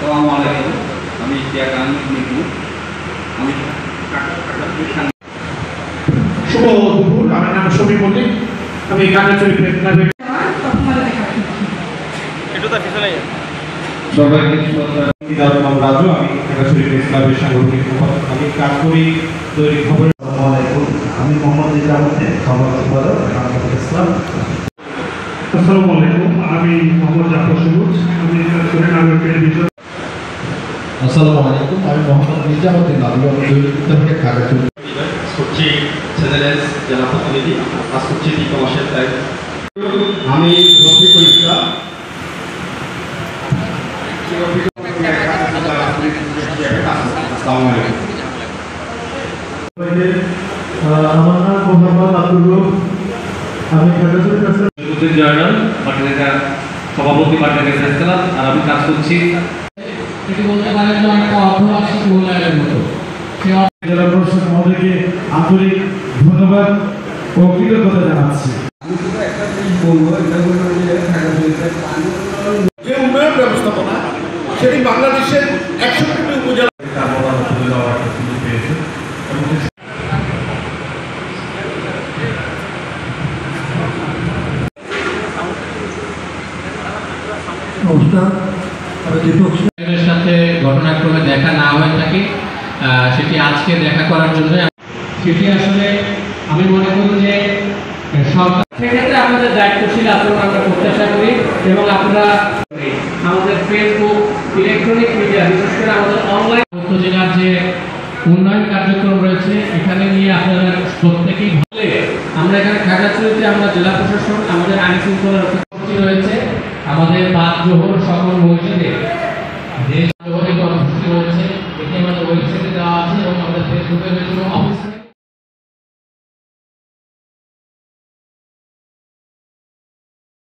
আসসালামু আলাইকুম, আমি ইতিহাস নিকু। আমি শুভ দুপুর। আমার নাম শফি মল্লিক। আমি খাগড়াছড়ি প্রেস ক্লাবের রাজু। আমি খাগড়াছড়ি প্রেস ক্লাবের সাংগঠনিক সম্পাদক। আমি কাজ করি তৈরি খবরের। আমি মোহাম্মদ নিজামুদ্দিন, খবর সম্পাদক, ইসলাম। আসসালামু আলাইকুম, আমি মোহাম্মদ জাফর সবুজ। আমি খাগড়াছড়ি নাগরিকের বিষয়। আসসালামু আলাইকুম, আমি মোহাম্মদ নিজামুদ্দিন, আমি দৈনিক খাগড়াছড়ি করছি চ্যানেলের জেলা প্রতিনিধি, কাজ করছি ই-কমার্সের তাই। আমি রফিকুল ইসলাম। আমার নাম মোহাম্মদ আব্দুল রব। আমি খাগড়াছড়ি জার্নাল পাঠাগার সভাপতি পাঠাগার ছিলাম, আর আমি কাজ করছি এটি বলতে পারেন যে একটা অর্ধবার্ষিক মূল্যায়নের মতো। জেলা প্রশাসক মহোদয়কে আন্তরিক ধন্যবাদ ও কৃতজ্ঞতা জানাচ্ছি। যে উন্নয়ন ব্যবস্থাপনা সেটি বাংলাদেশের 61টি উপজেলা সাথে ঘটনাক্রমে দেখা না হয়ে থাকে, সেটি আজকে দেখা করার জন্য সেটি আসলে আমি মনে করি যে সরকার সেক্ষেত্রে আমাদের দায়িত্বশীল আচরণ আমরা প্রত্যাশা করি এবং আপনারা আমাদের ফেসবুক, ইলেকট্রনিক মিডিয়া, বিশেষ করে আমাদের অনলাইন উপজেলার যে উন্নয়ন কার্যক্রম রয়েছে এখানে নিয়ে আপনারা প্রত্যেকেই ভালো। আমরা এখানে খাগড়াছড়িতে আমরা জেলা প্রশাসন আমাদের আইন শৃঙ্খলা রক্ষা রয়েছে, আমাদের বাদ জোহর সকল মসজিদে দেশ জোহরের কর্মসূচি রয়েছে, এটি আমাদের ওয়েবসাইটে দেওয়া আছে এবং আমাদের ফেসবুকে রয়েছে।